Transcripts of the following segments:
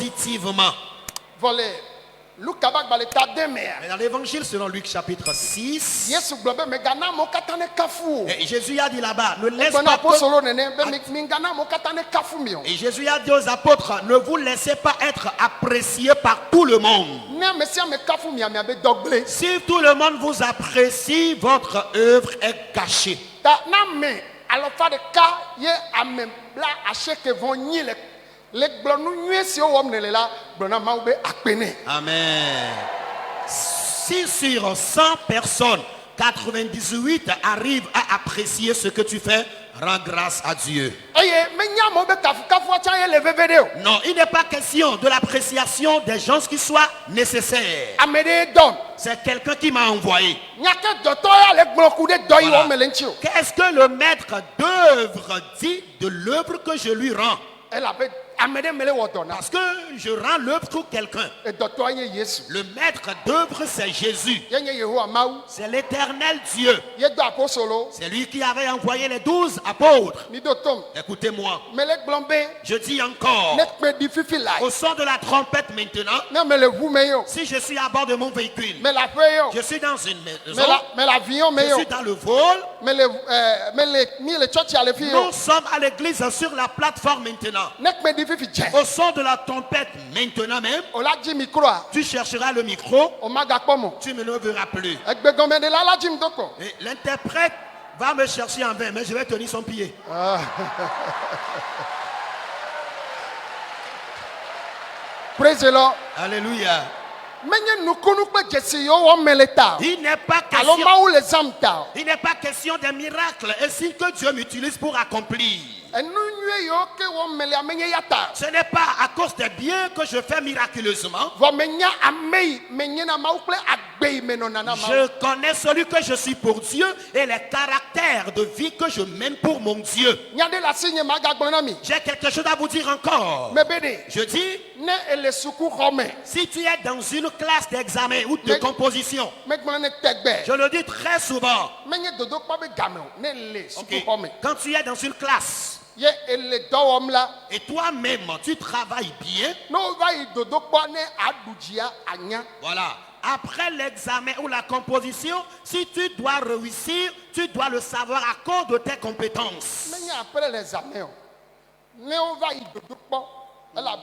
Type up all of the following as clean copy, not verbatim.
positivement. Volé. Luc Kabak balé tadé mais. Et dans l'évangile selon Luc chapitre 6, Yesu globe me gana mo katane kafu. et Jésus a dit là-bas, ne laisse Bon pas apostolo nene be mi gana mo katane kafu mi. Et Jésus a dit aux apôtres, ne vous laissez pas être appréciés par tout le monde. Ne mesia me kafu mi be dogle. Si tout le monde vous apprécie, votre œuvre est cachée. Ta na me alors fa de ka ye amem bla acheke von nyi le glonu nyi si o wom ne la glona ma be akpene. Amen. Si sur 100 personnes, 98 arrivent à apprécier ce que tu fais, rends grâce à Dieu. Eye me nya mo be kafu kafu a cha ye le vevede o. Non, il n'est pas question de l'appréciation des gens qui soient nécessaires. Amede don. C'est quelqu'un qui m'a envoyé. Nyake doto ya le gbloku de doyi Voilà. o melenchi o. Qu'est-ce que le maître d'œuvre dit de l'œuvre que je lui rends? Elle avait amede mele wodona. Parce que je rends l'œuvre pour quelqu'un. Et doto ye Yesu. Le maître d'œuvre, c'est Jésus. Ye nye Yehowa mawu. C'est l'éternel Dieu. Ye do apostolo. C'est lui qui avait envoyé les 12 apôtres. Ni dotom. Écoutez-moi, Mele glombe. je dis encore, Ne pe di fifi lai. au son de la trompette maintenant, Ne mele wu me yo. si je suis à bord de mon véhicule, Me la fe yo. je suis dans une maison, Me l'avion me je yo. suis dans le vol, Me le church ya le fi yo. nous sommes à l'église sur la plateforme maintenant. Ne pe di fifi je. Au son de la trompette maintenant même, O la ji micro a. tu chercheras le micro, O ma ga pomo. tu me le verras plus. Egbe gombe de la ji mdoko. Et l'interprète va me chercher en vain, mais je vais tenir son pied. Praise the Lord. Alléluia. Menye nukunu pe jesi yo wo meleta. Il n'est pas Alo question, ma ou les amta. il n'est pas question des miracles ainsi que Dieu m'utilise pour accomplir. Enu nwe yo ke wo mele amenye yata. Ce n'est pas à cause des biens que je fais miraculeusement. Vo menya amei menye na ma ou ple agbe menona na ma. Je connais celui que je suis pour Dieu et les caractères de vie que je mène pour mon Dieu. Nyade la signe ma ga gbona mi. J'ai quelque chose à vous dire encore. Mebede. Je dis, Ne ele suku home. si tu es dans une classe d'examen ou de Mais- composition, Me gbona ne tegbe. je le dis très souvent, Menye dodo pa be game o. Ne le suku ok, home. quand tu es dans une classe Ye ele dowom la. et toi-même tu travailles bien, No va yi dodo pa ne adujia anya. voilà, après l'examen ou la composition, si tu dois réussir, tu dois le savoir à cause de tes compétences. Menye après les examens o. Ne on va yi dodo pa. Elle a.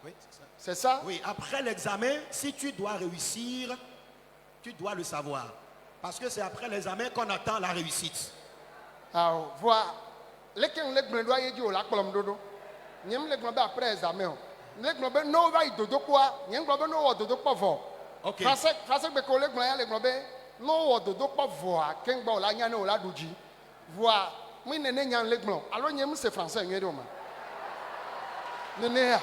Oui, C'est ça? oui, après l'examen, si tu dois réussir, tu dois le savoir. Parce que c'est après l'examen qu'on attend la réussite. Ah, voilà. Lesquels les grenouilles doivent dire au lac Colomdodo. N'y les grenouilles après examen. Les grenouilles no va y dodo quoi? N'y grenouilles no dodo pas voir. Ok. Français que les grenouilles no dodo pas voir. Qu'un bon la n'y a no la douji. Voir. Moi n'est n'y a les grenouilles. Alors n'y c'est français n'y a pas. N'est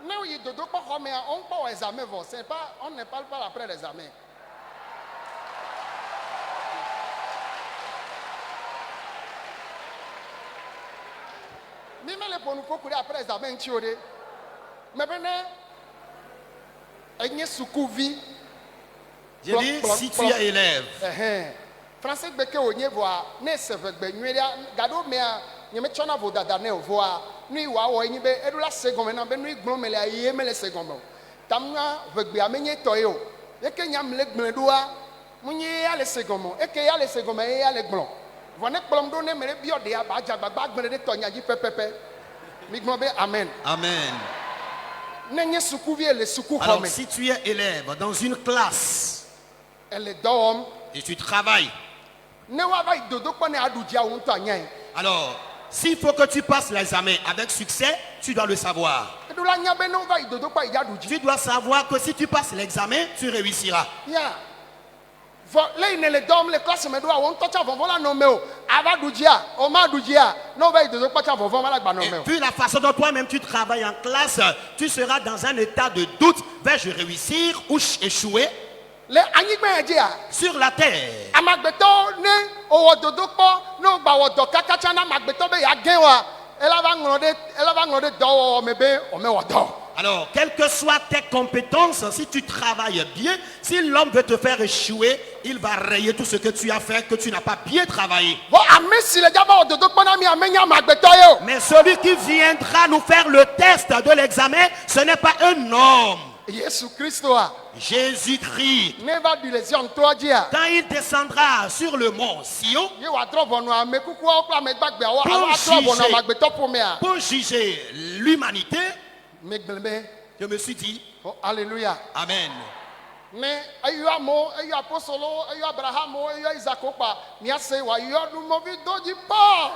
non, il dodo pas comme on pas examen. C'est pas, on ne parle pas après l'examen. Ni me le pour nous courir après l'examen tioré. Mais ben, il y a soucouvi. J'ai dit, si tu es élève, Français que on y voit, ne se veut ben nuira. Gado mais n'y me chona voda dane voix. Ni wa wa ni be edula seconde na be ni glomele aye mele seconde. Tamna veut be amenye toyo. E ke nyam le gmedoa. Munye ya le seconde. E ke ya le seconde e ya le glon. Vone klom do ne mele biode ya ba jagba ba gbere de tonya ji pepepe. Mi glombe amen. amen. Nenye soukouvi le soukou Alors, home. si tu es élève dans une classe Elle dom. et tu travailles, Ne wa va dodo ko ne adudia won to anyan. alors, s'il faut que tu passes l'examen avec succès, tu dois le savoir. Edula nya be no va dodo ko ya duji. Tu dois savoir que si tu passes l'examen, tu réussiras. Ya. Vo le ne le dom le classe me do won to cha vovo la no me o. Ava dujia, o ma dujia. No va dodo ko cha vovo ma la gba no Et me o. puis la façon dont toi-même tu travailles en classe, tu seras dans un état de doute. Vais-je réussir ou échouer Le anyigbe je a. sur la terre? Amagbeto ne o dodo ko no gba wo do kakacha na magbeto be ya gen wa. Elle va ngode do me be o me wo do. Alors, quelles que soient tes compétences, si tu travailles bien, si l'homme veut te faire échouer, il va rayer tout ce que tu as fait, que tu n'as pas bien travaillé. Vɔ ame si le dzaba wɔ dodo kpɔna mi amenya amegbetɔ ye o. Mais celui qui viendra nous faire le test de l'examen, ce n'est pas un homme. Yesu Kristo a Jésus-Christ, ne va du le Zion toa dzia. quand il descendra sur le mont Sion Ye wa drɔ ʋɔnu ame kukuawo kple ame gbagbeawo Pour alo atrɔ ʋɔnu juger. amegbetɔ ƒomea. pour juger l'humanité, Megblẽ be je me suis dit, oh, alléluia. Amen. Ne eyɔ amewo eyɔ apostolowo eyɔ abrahamowo eyɔ isaaco kpa miase wòayɔ numovi do dzi Paul.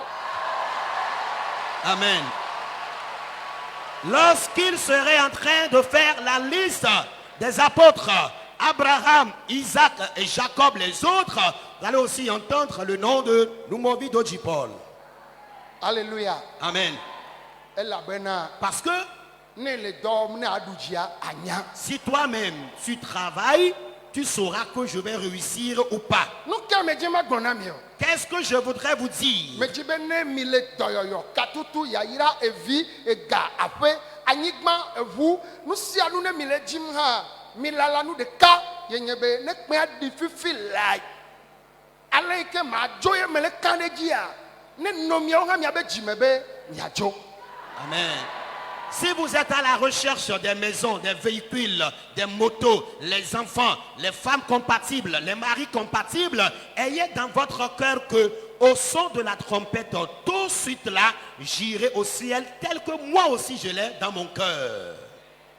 Amen. Lorsqu'il serait en train de faire la liste des apôtres, Abraham, Isaac et Jacob, les autres, vous allez aussi entendre le nom de Numovi Doji Paul. Alléluia. Amen. Elabena Parce que ne le dɔ wɔm ne aɖu dzia anya. si toi-même tu travailles, tu sauras que je vais réussir ou pas. Nu ke medzi megblɔ na mi o. Qu'est-ce que je voudrais vous dire? Medzi be ne mi le dɔyɔyɔ katutu yayra evi ega aƒe anyigba eʋu nu sia nu ne mi le dzim hã mi lala nu ɖeka ye nye be ne kpea ɖi fifi la ale yi ke madzo ye me le ka ɖe dzia ne nɔmiawo hã miabe dzime be miadzo. Amen. Si vous êtes à la recherche des maisons, des véhicules, des motos, les enfants, les femmes compatibles, les maris compatibles, ayez dans votre cœur que au son de la trompette, tout de suite là, j'irai au ciel tel que moi aussi je l'ai dans mon cœur.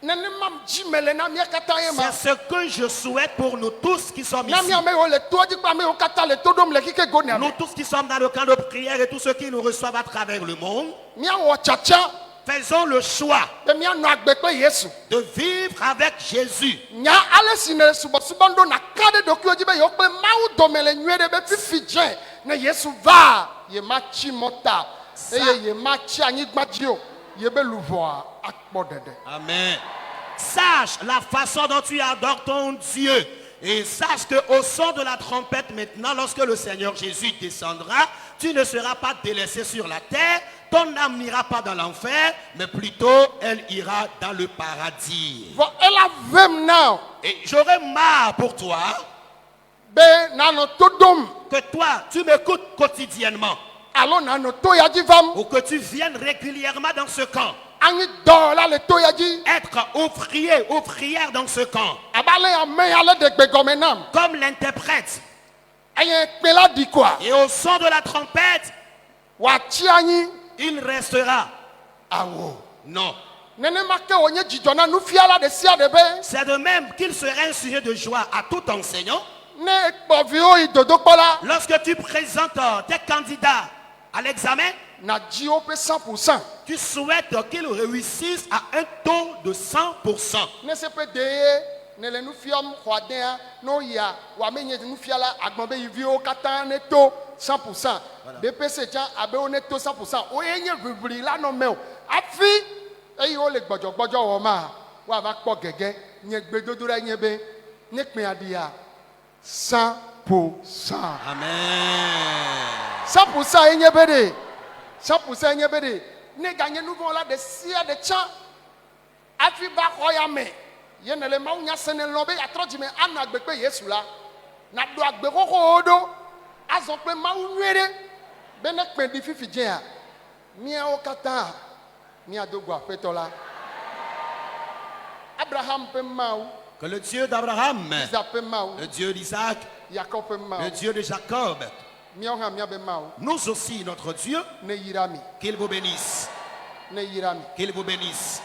Nenema dzime le na mia katã ye ma. C'est ce que je souhaite pour nous tous qui sommes Na ici. mi amewo le toa dzi kple amewo katã le to ɖom le kike go nea Nous me. tous qui sommes dans le camp de prière et tous ceux qui nous reçoivent à travers le monde, Miawɔ tsatsa faisons le choix be mianɔ agbe kple Yesu. de vivre avec Jésus. Nya ale si ne subɔsubɔ ɖo na ka ɖe ɖokuiwo dzi be yewo kple Mawu dome le nyuie ɖe be fifi dze ne Yesu va ye ma tsi mɔta eye ye ma tsi anyigba dzi o ye be luʋɔa akpɔ ɖeɖe. Amen. Sache la façon dont tu adores ton Dieu. Et sache qu'au son de la trompette maintenant, lorsque le Seigneur Jésus descendra, tu ne seras pas délaissé sur la terre. Ton âme n'ira pas dans l'enfer, mais plutôt elle ira dans le paradis. Vɔ ela vem na Et j'aurais marre pour toi be nanɔ to dom que toi, tu m'écoutes quotidiennement alo nanɔ to ya dzi vam ou que tu viennes régulièrement dans ce camp. anyi dɔwɔla le to ya dzi Être ouvrier, ouvrière dans ce camp. abe ale ame ya le ɖe gbegɔme nam Comme l'interprète. eye kpe la ɖi koa Et au son de la trompette, wòatsi anyi il restera. awo. Non. Nenema ke wònye dzidzɔ na nufiala ɖe sia ɖe be C'est de même qu'il serait un sujet de joie à tout enseignant ne ekpɔ viwo yi dodokpɔ la lorsque tu présentes tes candidats à l'examen. nadzi woƒe 100%. Tu souhaites qu'ils réussissent à un taux de 100%. Ne se ƒe de ye ne le nu fiɔm xɔadea ne woyia wòamenye nufiala agbɔn be yeviwo katã ne to 100%. BPC tsã abe wo ne to 100%. Woye nye ʋiʋli la nɔ me o hafi eye wole gbɔdzɔgbɔdzɔ wɔ ma woava kpɔ gɛgɛ nye gbedodoɖa nye be ne kpea ɖia 100%. Amen. 100% ye nye be ɖe 100% ye nye be ɖe ne ganye nu vɔ la ɖe sia ɖe tsã hafi va xɔ ya me ye ne le Mawu nya se ne lɔ̃ be yeatrɔ dzime anɔ agbe kple Yesu la naɖo agbe xoxowo ɖo azɔ kple Mawu nyuie ɖe be ne kpẽ ɖi fifi dzea míawo katã míado go Aƒetɔ la. Abraham ƒe Mawu, Que le Dieu d'Abraham, Isaac ƒe Mawu, le Dieu d'Isaac, Yakob ƒe le Mawu, Dieu de Jacob, míawo hã míabe Mawu nous aussi, notre Dieu, ne yra mi, qu'il vous bénisse. ne yra mi. Qu'il vous bénisse.